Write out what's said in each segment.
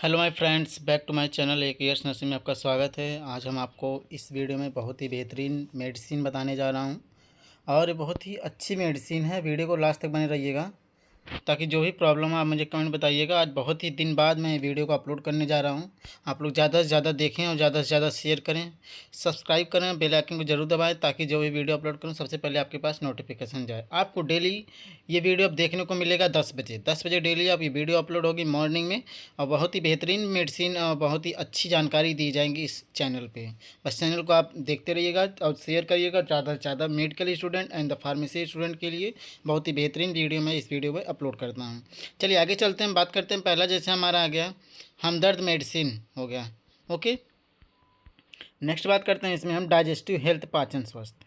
Hello my friends, back to my channel एक years nursing में आपका स्वागत है। आज हम आपको इस वीडियो में बहुत ही बेहतरीन मेडिसिन बताने जा रहा हूं और ये बहुत ही अच्छी मेडिसिन है। वीडियो को लास्ट तक बने रहिएगा ताकि जो भी प्रॉब्लम है आप मुझे कमेंट बताइएगा। आज बहुत ही दिन बाद मैं वीडियो को अपलोड करने जा रहा हूं। आप लोग ज़्यादा से ज़्यादा देखें और ज़्यादा से ज़्यादा शेयर करें, सब्सक्राइब करें, बेल आइकन को जरूर दबाएं ताकि जो भी वीडियो अपलोड करूं सबसे पहले आपके पास नोटिफिकेशन जाए। आपको डेली ये वीडियो अब देखने को मिलेगा 10 बजे डेली आप ये वीडियो अपलोड होगी मॉर्निंग में। और बहुत ही बेहतरीन मेडिसिन और बहुत ही अच्छी जानकारी दी जाएंगी इस चैनल पे। बस चैनल को आप देखते रहिएगा और शेयर करिएगा ज़्यादा से ज़्यादा। Medical student and the pharmacy student के लिए बहुत ही बेहतरीन वीडियो मैं इस वीडियो में अपलोड करता हूँ। चलिए आगे चलते हैं, बात करते हैं। पहला जैसे हमारा आ गया हमदर्द मेडिसिन हो गया, ओके। नेक्स्ट बात करते हैं इसमें हम डाइजेस्टिव हेल्थ, पाचन स्वास्थ्य,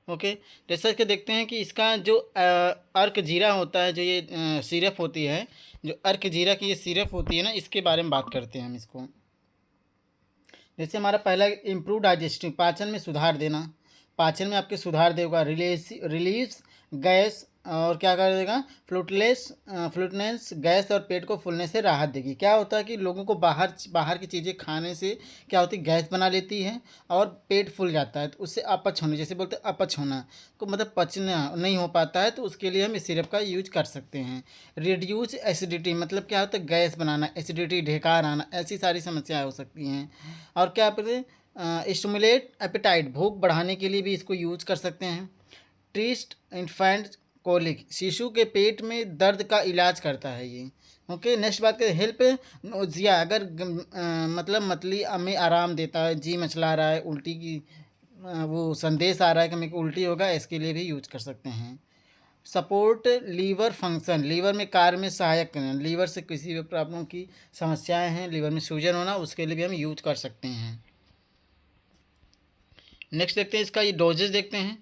ओके। जैसा कि देखते हैं कि इसका जो अर्क जीरा होता है, जो ये सिरप होती है, जो अर्क जीरा की ये सिरप होती है ना, इसके बारे में बात करते हैं हम इसको। जैसे हमारा पहला इम्प्रूव डाइजेस्टिव, पाचन में सुधार देना, पाचन में आपके सुधार देगा, रिलीव्स गैस और क्या कर देगा, फ्लूटनेस गैस और पेट को फूलने से राहत देगी। क्या होता है कि लोगों को बाहर बाहर की चीज़ें खाने से क्या होती है, गैस बना लेती है और पेट फूल जाता है, तो उससे अपच होने, जैसे बोलते हैं अपच होना को, मतलब पचना नहीं हो पाता है, तो उसके लिए हम इस सिरप का यूज कर सकते हैं। रिड्यूस एसिडिटी, मतलब क्या होता है, गैस बनाना, एसिडिटी, ढेकार आना, ऐसी सारी समस्याएं हो सकती हैं। और क्या बोलते, स्टिमुलेट एपेटाइट, भूख बढ़ाने के लिए भी इसको यूज कर सकते हैं। ट्रीस्ट इन्फेंट कोलिक, शिशु के पेट में दर्द का इलाज करता है ये, ओके। नेक्स्ट बात करें हेल्प नोजिया, अगर मतलब मतली में आराम देता है, जी मचला रहा है, उल्टी की वो संदेश आ रहा है कि मेरे को उल्टी होगा, इसके लिए भी यूज कर सकते हैं। सपोर्ट लीवर फंक्शन, लीवर में कार्य में सहायक करना, लीवर से किसी भी प्रॉब्लम की समस्याएं हैं, लीवर में सूजन होना, उसके लिए भी हम यूज कर सकते हैं। नेक्स्ट देखते हैं इसका ये डोजेज देखते हैं।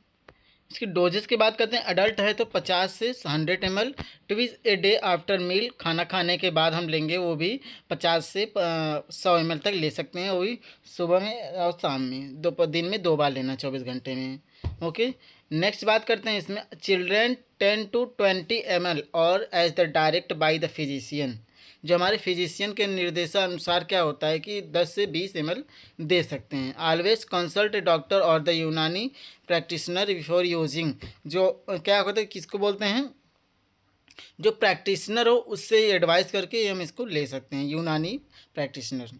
इसकी डोजेस की बात करते हैं। अडल्ट है तो 50 से 100 ml twice a day after meal, खाना खाने के बाद हम लेंगे, वो भी 50 से 100 ml तक ले सकते हैं, वो भी सुबह में और शाम में, दिन में 2 बार लेना 24 घंटे में, ओके। नेक्स्ट बात करते हैं इसमें चिल्ड्रेन 10 to 20 ml और as the direct by the physician, जो हमारे फिजिशियन के निर्देशानुसार क्या होता है कि 10 से 20 ml दे सकते हैं। ऑलवेज कंसल्ट डॉक्टर और द यूनानी प्रैक्टिशनर बिफोर यूजिंग, जो क्या होता है, किसको बोलते हैं, जो प्रैक्टिशनर हो उससे एडवाइस करके हम इसको ले सकते हैं, Unani practitioner.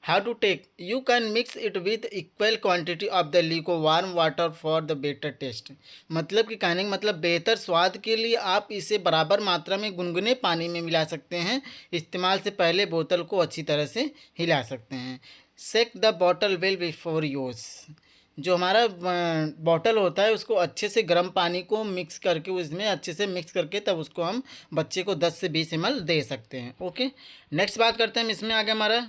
How to take, you can mix it with equal quantity of the lukewarm water for the better taste, मतलब कि कहने का मतलब बेहतर स्वाद के लिए आप इसे बराबर मात्रा में गुनगुने पानी में मिला सकते हैं। इस्तेमाल से पहले बोतल को अच्छी तरह से हिला सकते हैं। Shake the bottle well before use, जो हमारा बॉटल होता है उसको अच्छे से गर्म पानी को मिक्स करके, उसमें अच्छे से मिक्स करके तब उसको हम बच्चे को 10 से 20 ml दे सकते हैं, ओके। नेक्स्ट बात करते हैं, इसमें आगे हमारा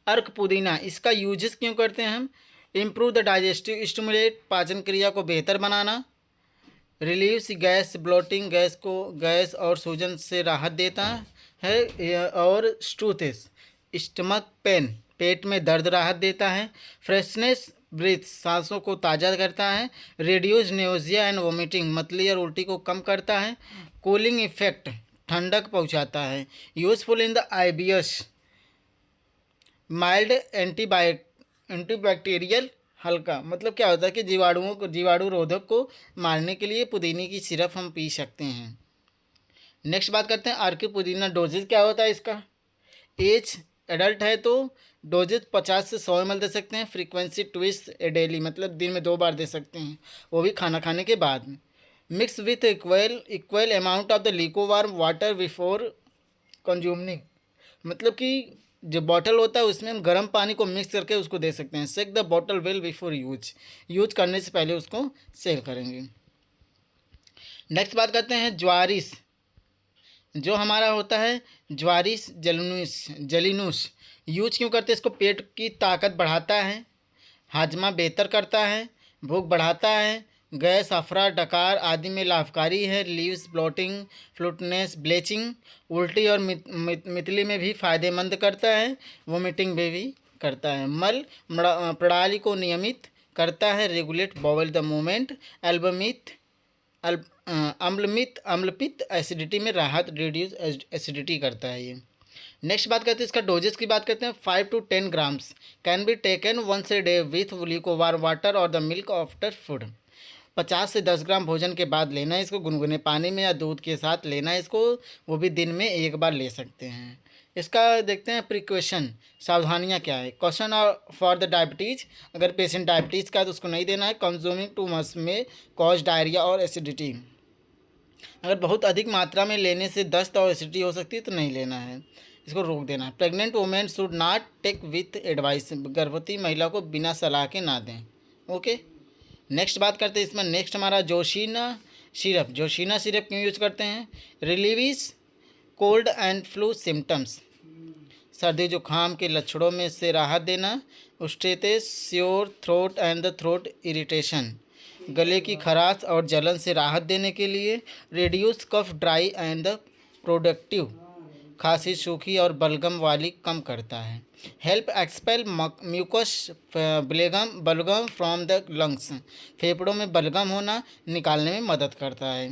अर्क पुदीना, इसका यूजेस क्यों करते हैं हम, इम्प्रूव द डाइजेस्टिव, स्टिमुलेट, पाचन क्रिया को बेहतर बनाना, रिलीव्स गैस ब्लोटिंग, गैस और सूजन से राहत देता है, और स्टूथेस, स्टमक पेन, पेट में दर्द राहत देता है, फ्रेशनेस ब्रीथ, सांसों को ताज़ा करता है, रिड्यूस न्यूजिया एंड वोमिटिंग, मतली और उल्टी को कम करता है, कूलिंग इफेक्ट, ठंडक पहुंचाता है, useful in the IBS, mild antibacterial, हल्का, मतलब क्या होता है कि जीवाणु रोधक को मारने के लिए पुदीने की सिरप हम पी सकते हैं। नेक्स्ट बात करते हैं आर के पुदीना डोजेज क्या होता है इसका। एज एडल्ट है तो डोजेज 50 से 100 ml दे सकते हैं। फ्रीक्वेंसी ट्विस ए डेली, मतलब दिन में 2 बार दे सकते हैं, वो भी खाना खाने के बाद में। Mix with equal amount of the lukewarm water before consuming, मतलब कि जो बॉटल होता है उसमें हम गर्म पानी को मिक्स करके उसको दे सकते हैं। Shake the bottle well before use करने से पहले उसको सेल करेंगे। नेक्स्ट बात करते हैं ज्वारिस, जो हमारा होता है ज्वारिस जलिनुस, यूज क्यों करते हैं इसको, पेट की ताकत बढ़ाता है, हाजमा बेहतर करता है, भूख बढ़ाता है, गैस, अफरा डकार आदि में लाभकारी है, लीव्स ब्लोटिंग, फ्लूटनेस, ब्लीचिंग, उल्टी और मितली में भी फायदेमंद करता है, वोमिटिंग में भी करता है, मल प्रणाली को नियमित करता है, रेगुलेट बॉवल द मूवमेंट, अम्लपित्त एसिडिटी में राहत, रिड्यूस एसिडिटी करता है ये। नेक्स्ट बात करते हैं इसका डोजेस की बात करते हैं। 5 to 10 grams can be taken once a day with lukewarm water और द मिल्क आफ्टर फूड। 50 से 10 ग्राम भोजन के बाद लेना है इसको, गुनगुने पानी में या दूध के साथ लेना है इसको, वो भी दिन में एक बार ले सकते हैं। इसका देखते हैं प्रिकॉशन, सावधानियां क्या है। क्वेश्चन फॉर द डायबिटीज़, अगर पेशेंट डायबिटीज़ का है तो उसको नहीं देना है। कंज्यूमिंग टू मच में कॉज डायरिया और एसिडिटी, अगर बहुत अधिक मात्रा में लेने से दस्त और एसिडिटी हो सकती है तो नहीं लेना है, इसको रोक देना है। Pregnant women should not take with advice, गर्भवती महिला को बिना सलाह के ना दें। ओके, नेक्स्ट बात करते हैं इसमें। नेक्स्ट हमारा जोशीना सिरप। जोशीना सिरप क्यों यूज करते हैं? Relieves cold and flu symptoms, सर्दी जुकाम के लक्षणों में से राहत देना। Soothes sore throat and the throat irritation, गले की खराश और जलन से राहत देने के लिए। Reduce cough dry and the productive, खांसी सूखी और बलगम वाली कम करता है। हेल्प एक्सपेल म्यूकस बलगम फ्रॉम द लंग्स, फेफड़ों में बलगम होना निकालने में मदद करता है।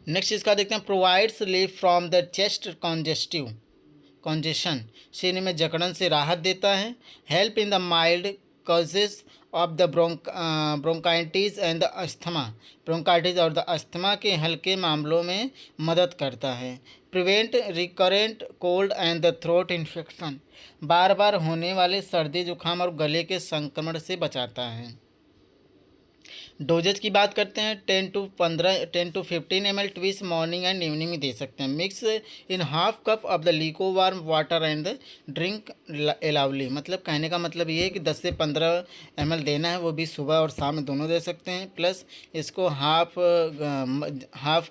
नेक्स्ट इसका देखते हैं। Provides relief from the chest congestion, सीने में जकड़न से राहत देता है। Help in the mild cases of the bronchitis and the asthma, bronchitis और द अस्थमा के हल्के मामलों में मदद करता है। Prevent recurrent cold and the throat infection, बार बार होने वाले सर्दी जुकाम और गले के संक्रमण से बचाता है। डोजेज की बात करते हैं। 10 to 15 ml twice morning and evening में दे सकते हैं। Mix in half cup of the lukewarm water and the drink orally, मतलब कहने का मतलब ये है कि 10 से 15 ml देना है, वो भी सुबह और शाम में दोनों दे सकते हैं। प्लस इसको हाफ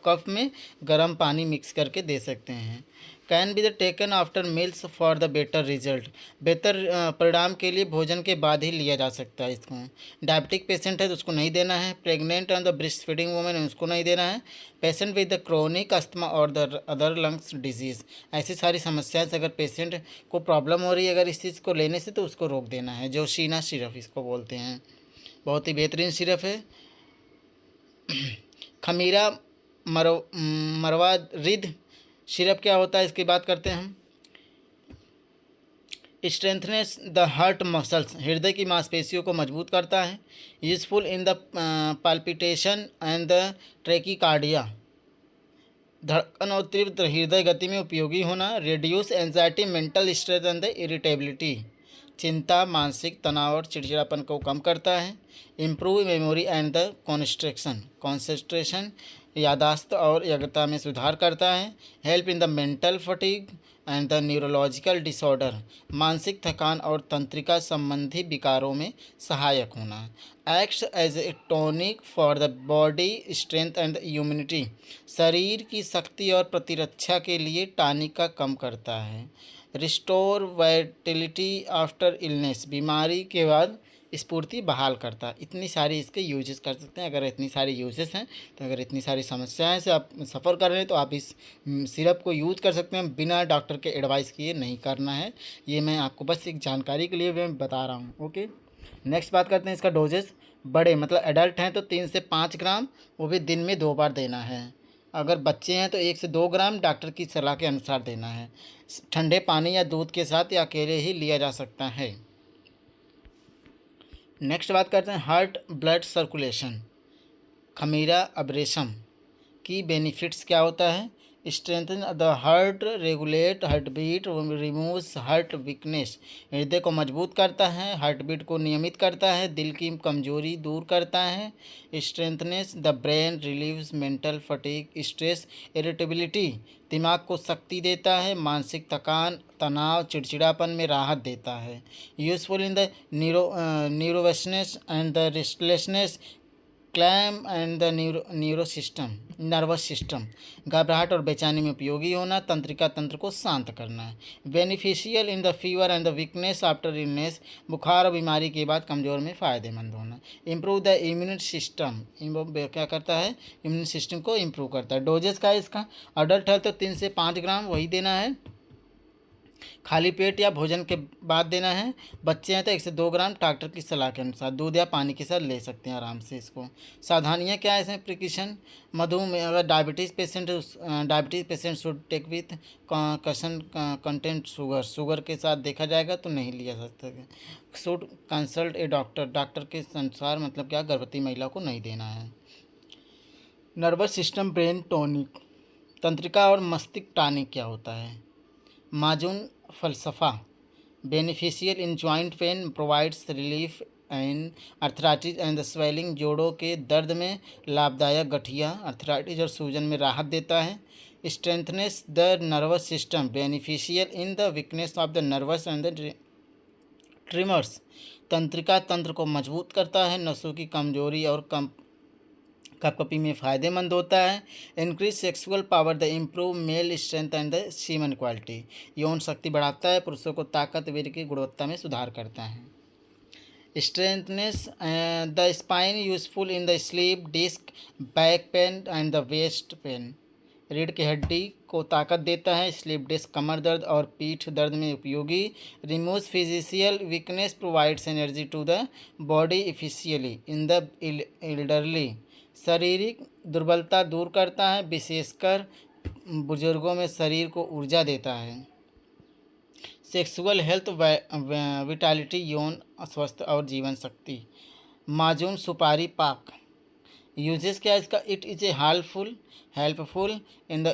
कप में गर्म पानी मिक्स करके दे सकते हैं। Can be the taken after meals for the better result, बेहतर परिणाम के लिए भोजन के बाद ही लिया जा सकता है इसको। डायबिटिक पेशेंट है तो उसको नहीं देना है। Pregnant and the breast feeding women है उसको नहीं देना है। Patient with the chronic asthma और द अदर लंग्स डिजीज़, ऐसी सारी समस्याएं से अगर पेशेंट को प्रॉब्लम हो रही है अगर इस चीज़ को लेने से, तो उसको रोक देना है। जोशीना सिरप इसको बोलते हैं, बहुत ही बेहतरीन सिरप है। खमीरा मरवा रिद सिरप क्या होता है इसकी बात करते हैं हम। स्ट्रेंथनेस द हार्ट मसल्स, हृदय की मांसपेशियों को मजबूत करता है। Useful in the palpitation and the tachycardia, धड़कन और तीव्र हृदय गति में उपयोगी होना। Reduce anxiety mental stress and the irritability, चिंता, मानसिक तनाव और चिड़चिड़ापन को कम करता है। Improve memory and the concentration, यादाश्त और एकाग्रता में सुधार करता है। Help in the mental fatigue and the neurological disorder, मानसिक थकान और तंत्रिका संबंधी विकारों में सहायक होना। Acts as a tonic for the body strength and immunity, शरीर की शक्ति और प्रतिरक्षा के लिए टॉनिक का कम करता है। रिस्टोर वाइटलिटी आफ्टर इलनेस, बीमारी के बाद स्फूर्ति बहाल करता है। इतनी सारी इसके यूजेस कर सकते हैं। अगर इतनी सारी यूजेस हैं तो अगर इतनी सारी समस्याएं से आप सफ़र कर रहे हैं तो आप इस सिरप को यूज़ कर सकते हैं। बिना डॉक्टर के एडवाइस किए नहीं करना है, ये मैं आपको बस एक जानकारी के लिए मैं बता रहा हूँ। ओके, नेक्स्ट बात करते हैं इसका डोजेस। बड़े मतलब एडल्ट हैं तो 3 से 5 ग्राम, वो भी दिन में 2 बार देना है। अगर बच्चे हैं तो 1 से 2 ग्राम डॉक्टर की सलाह के अनुसार देना है। ठंडे पानी या दूध के साथ या अकेले ही लिया जा सकता है। नेक्स्ट बात करते हैं heart blood circulation. Khamira Abresham की बेनिफिट्स क्या होता है। Strengthen the heart, regulate heart beat, removes heart weakness, हृदय को मजबूत करता है, हार्ट बीट को नियमित करता है, दिल की कमजोरी दूर करता है। Strengthens the brain, relieves mental fatigue, stress, irritability, दिमाग को शक्ति देता है, मानसिक थकान, तनाव, चिड़चिड़ापन में राहत देता है। Useful in the nervousness and the restlessness, calm and the nervous system, घबराहट और बेचैनी में उपयोगी होना, तंत्रिका तंत्र को शांत करना है। Beneficial in the fever and the weakness after illness, बुखार और बीमारी के बाद कमजोर में फ़ायदेमंद होना। इम्प्रूव द इम्यून सिस्टम, क्या करता है, इम्यून सिस्टम को इम्प्रूव करता है। डोजेस का है इसका, अडल्ट है तो 3 से 5 ग्राम वही देना है। खाली पेट या भोजन के बाद देना है। बच्चे हैं तो 1 से 2 ग्राम डॉक्टर की सलाह के अनुसार दूध या पानी के साथ ले सकते हैं आराम से इसको। सावधानियाँ क्या है इसमें? प्रिकॉशन, मधुमेह, अगर diabetes patient should take with caution content sugar के साथ देखा जाएगा तो नहीं लिया जा सकता। Should consult a doctor, doctor के अनुसार मतलब क्या, गर्भवती महिला को नहीं देना है। नर्वस सिस्टम ब्रेन टॉनिक, तंत्रिका और मस्तिष्क टॉनिक क्या होता है? Majoon Falsafa, beneficial in joint pain, provides relief in arthritis and the swelling, जोड़ों के दर्द में लाभदायक, गठिया अर्थराइटिस और सूजन में राहत देता है। Strengthens the nervous system, beneficial in the weakness of the nervous and the tremors, तंत्रिका तंत्र को मजबूत करता है, नसों की कमजोरी और कपकपी में फ़ायदेमंद होता है। Increase sexual power the improve male strength and the semen quality, यौन शक्ति बढ़ाता है, पुरुषों को ताकत वीर्य की गुणवत्ता में सुधार करता है। Strengthens the spine, useful in the slip disc, back pain and the waist pain, रीढ़ की हड्डी को ताकत देता है, स्लीप डिस्क कमर दर्द और पीठ दर्द में उपयोगी। Remove physical weakness, provides energy to the body efficiently in the elderly, शारीरिक दुर्बलता दूर करता है, विशेषकर बुजुर्गों में शरीर को ऊर्जा देता है। सेक्सुअल हेल्थ, विटालिटी, यौन स्वस्थ और जीवन शक्ति। माजून सुपारी पाक, यूजेस क्या है इसका? It is a helpful in the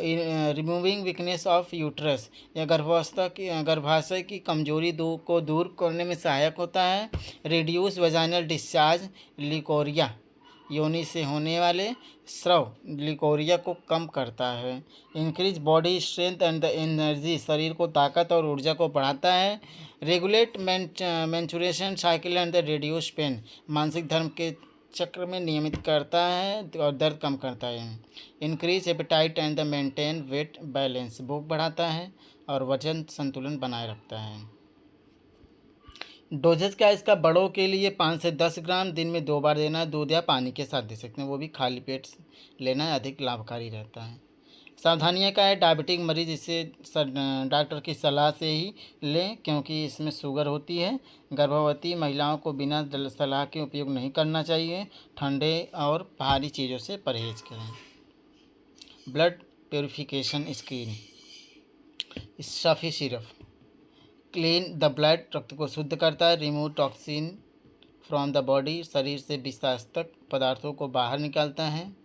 removing weakness of uterus, या गर्भाशय की कमजोरी को दूर करने में सहायक होता है। रिड्यूस वजाइनल डिस्चार्ज, लिकोरिया, योनि से होने वाले स्राव, लिकोरिया को कम करता है। Increase body strength and the energy, शरीर को ताकत और ऊर्जा को बढ़ाता है। Regulate menstruation cycle and the reduce pain, मानसिक धर्म के चक्र में नियमित करता है और दर्द कम करता है। Increase appetite and the maintain weight balance, भूख बढ़ाता है और वजन संतुलन बनाए रखता है। डोजेस क्या है इसका? बड़ों के लिए 5 से 10 ग्राम, दिन में 2 बार देना है, दूध या पानी के साथ दे सकते हैं, वो भी खाली पेट लेना है, अधिक लाभकारी रहता है। सावधानियाँ क्या है? डायबिटिक मरीज इसे डॉक्टर की सलाह से ही लें क्योंकि इसमें शुगर होती है। गर्भवती महिलाओं को बिना सलाह के उपयोग नहीं करना चाहिए। ठंडे और भारी चीज़ों से परहेज करें। Blood purification scheme, Safi syrup, clean the blood, रक्त को शुद्ध करता है। Remove toxin from the body, शरीर से विषाक्तक पदार्थों को बाहर निकालता है।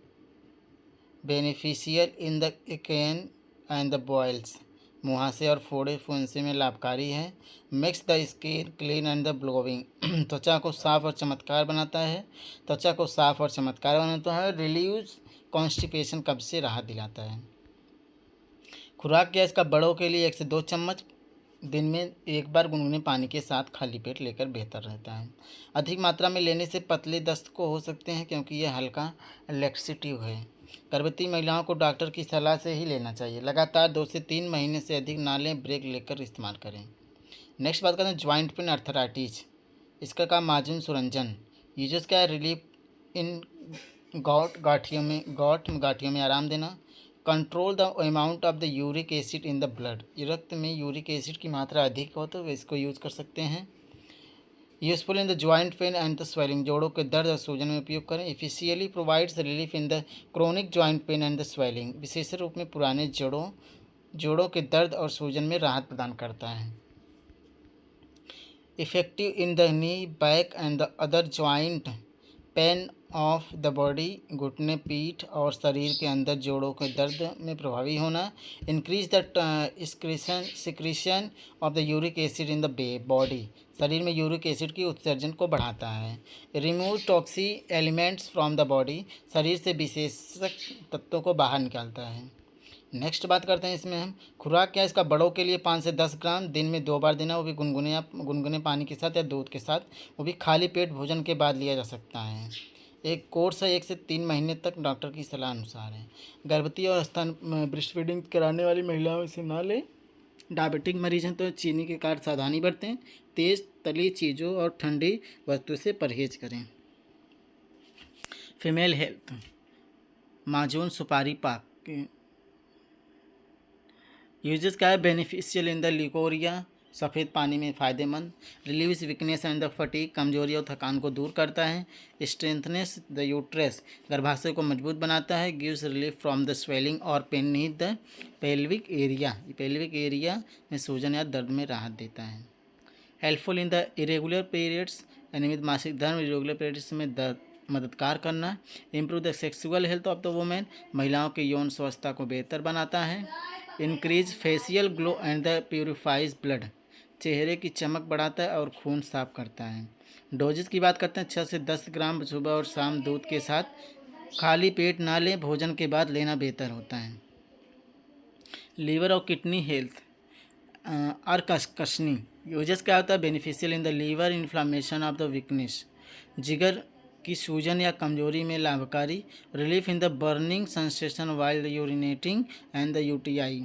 Beneficial in the can and the boils, मुहासे और फोड़े फुंसी में लाभकारी है। Mix the skin clean and the glowing, त्वचा को साफ और चमत्कार बनाता है। रिलीव्स कॉन्स्टिपेशन, कब्ज से राहत दिलाता है। खुराक क्या है इसका? बड़ों के लिए 1 से 2 चम्मच, दिन में 1 बार गुनगुने पानी के साथ खाली पेट लेकर बेहतर रहता है। अधिक मात्रा में लेने से पतले दस्त को हो सकते हैं क्योंकि यह हल्का लैक्सेटिव है। गर्भवती महिलाओं को डॉक्टर की सलाह से ही लेना चाहिए। लगातार 2 से 3 महीने से अधिक ना लें, ब्रेक लेकर इस्तेमाल करें। नेक्स्ट बात करते हैं ज्वाइंट पेन अर्थराइटिस, इसका काम माजून सुरंजन। यूजेस क्या है? रिलीफ इन गांठियों में आराम देना। Control the amount of the uric acid in the blood, रक्त में यूरिक एसिड की मात्रा अधिक हो तो इसको यूज़ कर सकते हैं। Useful in the joint pain and the swelling, जोड़ों के दर्द और सूजन में उपयोग करें। Efficiently provides relief in the chronic joint pain and the swelling, विशेष रूप में पुराने जोड़ों के दर्द और सूजन में राहत प्रदान करता है। Effective in the knee, back and the other joint pain of the body, घुटने, पीठ और शरीर के अंदर जोड़ों के दर्द में प्रभावी होना। Increase the secretion of the uric acid in the body, शरीर में यूरिक एसिड की उत्सर्जन को बढ़ाता है। Remove taxi elements from the body, शरीर से विशेषक तत्वों को बाहर निकालता है। नेक्स्ट बात करते हैं इसमें हम खुराक क्या है इसका? बड़ों के लिए 5 से 10 ग्राम, दिन में 2 बार देना, वो भी गुनगुने पानी के साथ या दूध के साथ, वो भी खाली पेट भोजन के बाद लिया जा सकता है। एक कोर्स है 1 से 3 महीने तक, डॉक्टर की सलाह अनुसार है। गर्भवती और स्तन ब्रेस्ट फीडिंग कराने वाली महिलाओं इसे ना लें। डायबिटिक मरीज हैं तो चीनी के कारण सावधानी बरतें। तेज़ तली चीज़ों और ठंडी वस्तु से परहेज करें। फीमेल हेल्थ, माजून सुपारी पाक, यूजेस क्या है, बेनिफिशियल इन द लिकोरिया, सफ़ेद पानी में फ़ायदेमंद। Relieves weakness and the fatigue, कमजोरी और थकान को दूर करता है। स्ट्रेंथनेस द यूट्रस, गर्भाशय को मजबूत बनाता है। Gives relief from the swelling और pain need the pelvic area, pelvic area में सूजन या दर्द में राहत देता है। Helpful in the irregular periods, अनियमित मासिक धर्म, इरेगुलर पीरियड्स में दर्द मददगार करना। Improve the sexual health of the women, महिलाओं की यौन स्वास्थ्य को बेहतर बनाता है। Increase facial glow and the purifies blood, चेहरे की चमक बढ़ाता है और खून साफ करता है। डोजेस की बात करते हैं, 6 से 10 ग्राम सुबह और शाम दूध के साथ, खाली पेट ना लें, भोजन के बाद लेना बेहतर होता है। लीवर और किडनी हेल्थ और कशनी, यूजेस क्या होता है, beneficial in the liver, inflammation of the weakness, जिगर की सूजन या कमजोरी में लाभकारी। Relief in the burning sensation while urinating and the UTI,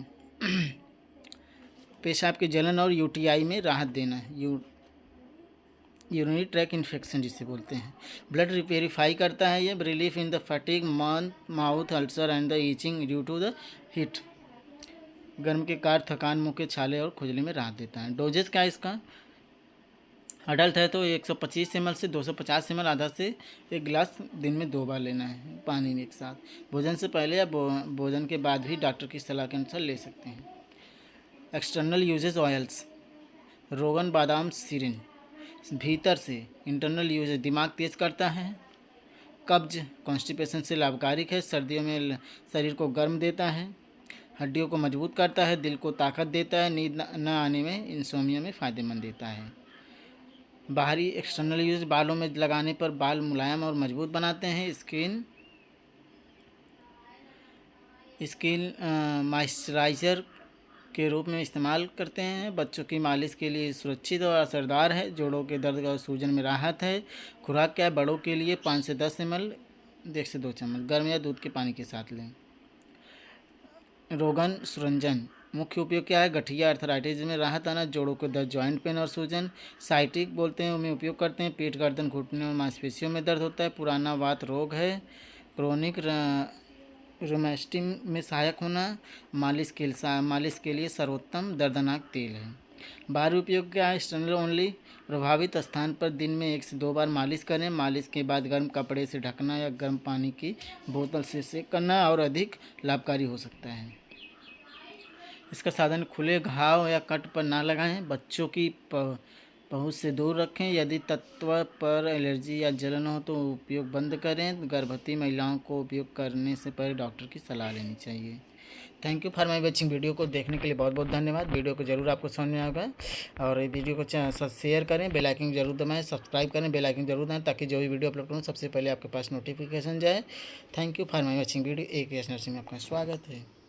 पेशाब की जलन और यूटीआई में राहत देना है, यूरिनरी ट्रैक इन्फेक्शन जिसे बोलते हैं। ब्लड प्योरीफाई करता है ये। Relief in the fatigue, mouth ulcer and the itching due to the heat, गर्म के कारण थकान, मुंह के छाले और खुजली में राहत देता है। डोजेस क्या है इसका, अडल्ट है तो 125 ml से 250 ml, आधा से 1 गिलास दिन में 2 बार लेना है पानी में एक साथ। भोजन से पहले या भोजन के बाद भी डॉक्टर की सलाह के अनुसार ले सकते हैं। एक्सटर्नल यूजेस ऑयल्स, रोगन बादाम सीरिन, भीतर से। इंटरनल यूजेस, दिमाग तेज करता है। कब्ज कॉन्स्टिपेशन से लाभकारी है। सर्दियों में शरीर को गर्म देता है। हड्डियों को मजबूत करता है। दिल को ताकत देता है। नींद न आने में, इंसोम्निया में फ़ायदेमंद देता है। बाहरी एक्सटर्नल यूज, बालों में लगाने पर बाल मुलायम और मजबूत बनाते हैं। स्किन मॉइस्चराइज़र के रूप में इस्तेमाल करते हैं। बच्चों की मालिश के लिए सुरक्षित और असरदार है। जोड़ों के दर्द और सूजन में राहत है। खुराक क्या है, बड़ों के लिए 5 से 10 ml, 1 से 2 चम्मच गर्म या दूध के पानी के साथ लें। रोगन सुरंजन, मुख्य उपयोग क्या है, गठिया अर्थराइटिस में राहत आना, जोड़ों के दर्द, जॉइंट पेन और सूजन। साइटिक बोलते हैं, उनमें उपयोग करते हैं। पेट, गर्दन, घुटने और मांसपेशियों में दर्द होता है। पुराना वात रोग है। क्रोनिक रोमेस्टिम में सहायक होना। मालिश के लिए सर्वोत्तम दर्दनाक तेल है। बाहरी उपयोग क्या है, एक्सटर्नल ओनली, प्रभावित स्थान पर दिन में 1 से 2 बार मालिश करें। मालिश के बाद गर्म कपड़े से ढकना या गर्म पानी की बोतल से सेक करना और अधिक लाभकारी हो सकता है। इसका साधन, खुले घाव या कट पर ना लगाएं। बच्चों की पहुँच से दूर रखें। यदि तत्व पर एलर्जी या जलन हो तो उपयोग बंद करें। गर्भवती महिलाओं को उपयोग करने से पहले डॉक्टर की सलाह लेनी चाहिए। Thank you for my watching. Video को देखने के लिए बहुत बहुत धन्यवाद। वीडियो को जरूर आपको समझ में आएगा और ये वीडियो को शेयर करें, बेल आइकन जरूर दबाएं, सब्सक्राइब करें, बेल आइकन जरूर दबाएं ताकि जो भी वीडियो अपलोड करूँ सबसे पहले आपके पास नोटिफिकेशन जाए। Thank you for my watching video. एक यस नर्सिंग में आपका स्वागत है।